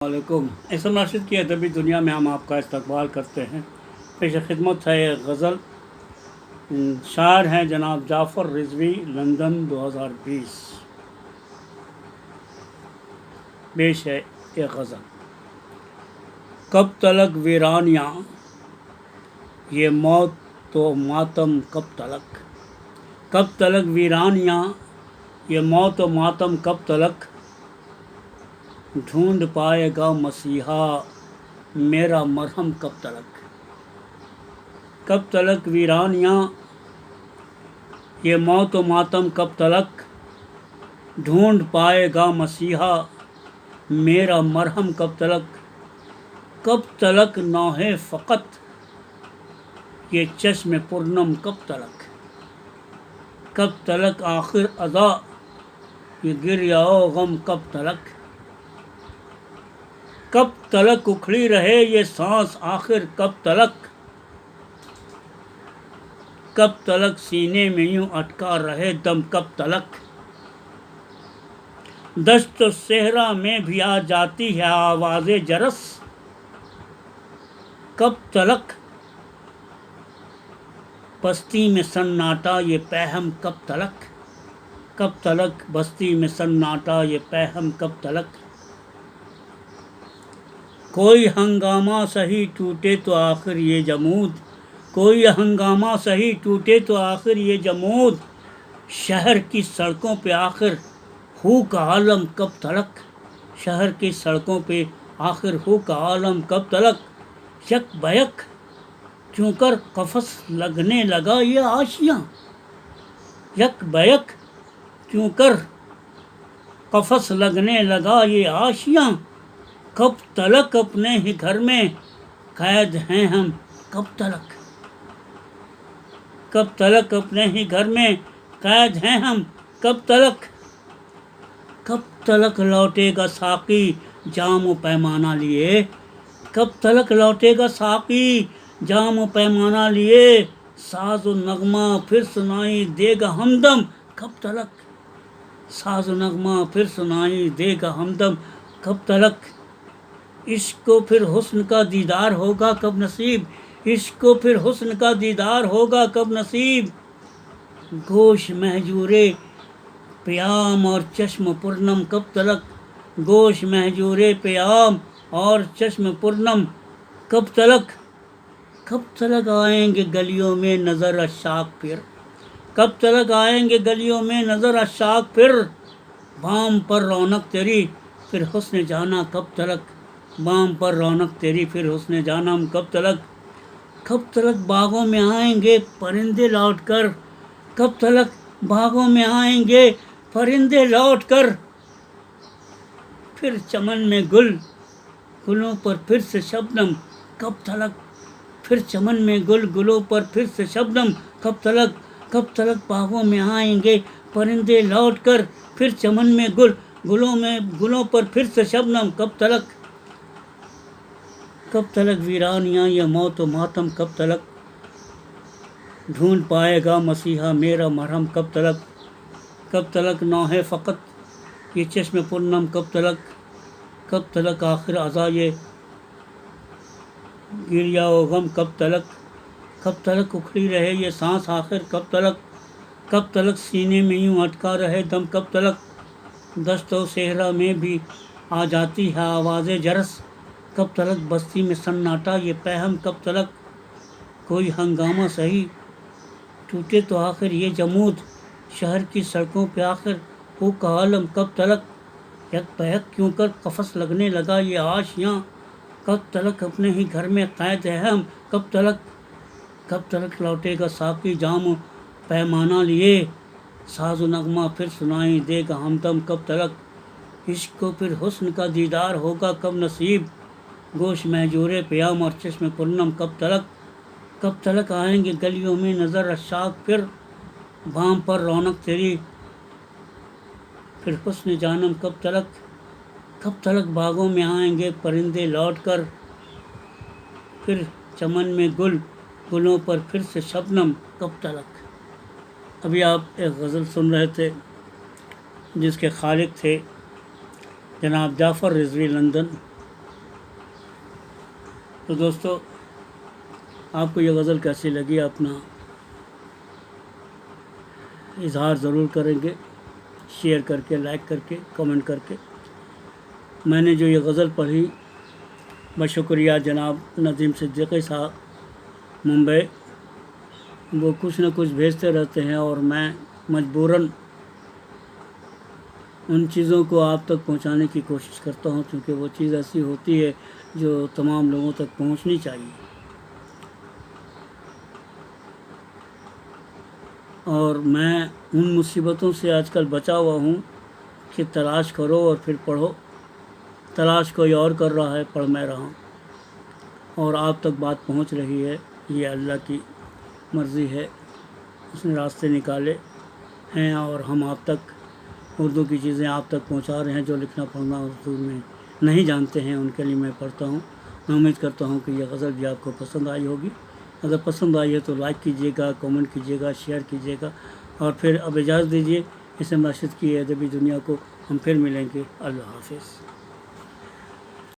علیکم اسم راشد کی ادبی دنیا میں ہم آپ کا استقبال کرتے ہیں۔ پیش خدمت ہے ایک غزل، شاعر ہیں جناب جعفر رضوی، لندن 2020۔ پیش ہے ایک غزل۔ کب تلک ویرانیاں یہ موت و ماتم، کب تلک؟ کب تلک ویرانیاں یہ موت و ماتم، کب تلک؟ ڈھونڈ پائے گا مسیحا میرا مرہم، کب تلک؟ کب تلک ویرانیاں یہ موت و ماتم، کب تلک؟ ڈھونڈ پائے گا مسیحا میرا مرہم، کب تلک؟ کب تلک نوح فقط یہ چشم پرنم، کب تلک؟ کب تلک آخر ادا یہ گریہ و غم، کب تلک؟ کب تلک اکھڑی رہے یہ سانس آخر، کب تلک؟ کب تلک سینے میں یوں اٹکا رہے دم، کب تلک؟ دشت و صحرا میں بھی آ جاتی ہے آواز جرس، کب تلک؟ بستی میں سناٹا یہ پیہم، کب تلک؟ کب تلک بستی میں سناٹا یہ پیہم، کب تلک؟ کوئی ہنگامہ سہی ٹوٹے تو آخر یہ جمود، کوئی ہنگامہ سہی ٹوٹے تو آخر یہ جمود، شہر کی سڑکوں پہ آخر ہو کا عالم، کب تلک؟ شہر کی سڑکوں پہ آخر ہو کا عالم، کب تلک؟ یک بیک کیوں کر قفس لگنے لگا یہ آشیاں، یک بیک کیوں کر قفس لگنے لگا یہ آشیاں، کب تلک اپنے ہی گھر میں قید ہیں ہم، کب تلک؟ کب تلک اپنے ہی گھر میں قید ہیں ہم، کب تلک؟ کب تلک لوٹے گا ساقی جام و پیمانہ لیے، کب تلک لوٹے گا ساقی جام و پیمانہ لیے، ساز و نغمہ پھر سنائی دے گا ہمدم، کب تلک؟ ساز و نغمہ پھر سنائی دے گا ہمدم، کب تلک؟ عشق کو پھر حسن کا دیدار ہوگا کب نصیب، عشق کو پھر حسن کا دیدار ہوگا کب نصیب، گوش مہجور پیام اور چشم پرنم، کب تلک؟ گوش مہجور پیام اور چشم پرنم، کب تلک؟ کب تلک آئیں گے گلیوں میں نظر عشاق پھر، کب تلک آئیں گے گلیوں میں نظر عشاق پھر، بام پر رونق تیری پھر حسن جانا، کب تلک؟ بام پر رونق تیری پھر حسن جانا، کب تلک؟ کب تلک باغوں میں آئیں گے پرندے لوٹ کر، کب تلک باغوں میں آئیں گے پرندے لوٹ کر، پھر چمن میں گلوں پر پھر سے شبنم، کب تلک؟ پھر چمن میں گلوں پر پھر سے شبنم، کب تلک؟ کب تلک باغوں میں آئیں گے پرندے لوٹ کر، پھر چمن میں گلوں پر پھر سے شبنم، کب تلک؟ کب تلک ویرانیاں یہ موت و ماتم، کب تلک؟ ڈھونڈ پائے گا مسیحا میرا مرہم، کب تلک؟ کب تلک نوح فقط یہ چشم پرنم، کب تلک؟ کب تلک آخر اذا یہ گریہ و غم، کب تلک؟ کب تلک اکھڑی رہے یہ سانس آخر، کب تلک؟ کب تلک سینے میں یوں اٹکا رہے دم، کب تلک؟ دشت و صحرا میں بھی آ جاتی ہے آواز جرس، کب تلک بستی میں سناٹا یہ پیہم، کب تلک؟ کوئی ہنگامہ سہی ٹوٹے تو آخر یہ جمود، شہر کی سڑکوں پہ آخر ہو کا عالم، کب تلک؟ یک بیک کیوں کر قفس لگنے لگا یہ آشیاں، کب تلک اپنے ہی گھر میں قید ہیں ہم، کب تلک؟ کب تلک لوٹے گا ساقی جام و پیمانہ لیے، ساز و نغمہ پھر سنائی دے گا ہمدم، کب تلک؟ عشق کو پھر حسن کا دیدار ہوگا کب نصیب، گوش مہجور پیام اور چشم پرنم، کب تلک؟ کب تلک آئیں گے گلیوں میں نظر عشاق پھر، بام پر رونق تیری پھر حسن جانم، کب تلک؟ کب تلک باغوں میں آئیں گے پرندے لوٹ کر، پھر چمن میں گلوں پر پھر سے شبنم، کب تلک؟ ابھی آپ ایک غزل سن رہے تھے جس کے خالق تھے جناب جعفر رضوی، لندن تو دوستو آپ کو یہ غزل کیسی لگی اپنا اظہار ضرور کریں گے، شیئر کر کے، لائک کر کے، کمنٹ کر کے۔ میں نے جو یہ غزل پڑھی بشکریہ جناب ندیم صدیقی صاحب ممبئی، وہ کچھ نہ کچھ بھیجتے رہتے ہیں اور میں مجبوراً ان چیزوں کو آپ تک پہنچانے کی کوشش کرتا ہوں، کیونکہ وہ چیز ایسی ہوتی ہے جو تمام لوگوں تک پہنچنی چاہیے۔ اور میں ان مصیبتوں سے آج کل بچا ہوا ہوں کہ تلاش کرو اور پھر پڑھو، تلاش کوئی اور کر رہا ہے، پڑھ میں رہا ہوں، اور آپ تک بات پہنچ رہی ہے، یہ اللہ کی مرضی ہے، اس نے راستے نکالے ہیں اور ہم آپ تک اردو کی چیزیں آپ تک پہنچا رہے ہیں۔ جو لکھنا پڑھنا اردو میں نہیں جانتے ہیں ان کے لیے میں پڑھتا ہوں۔ میں امید کرتا ہوں کہ یہ غزل بھی آپ کو پسند آئی ہوگی۔ اگر پسند آئی ہے تو لائک کیجیے گا، کمنٹ کیجیے گا، شیئر کیجیے گا، اور پھر اب اجازت دیجیے اس ناشد کی ادبی دنیا کو، ہم پھر ملیں گے۔ اللہ حافظ۔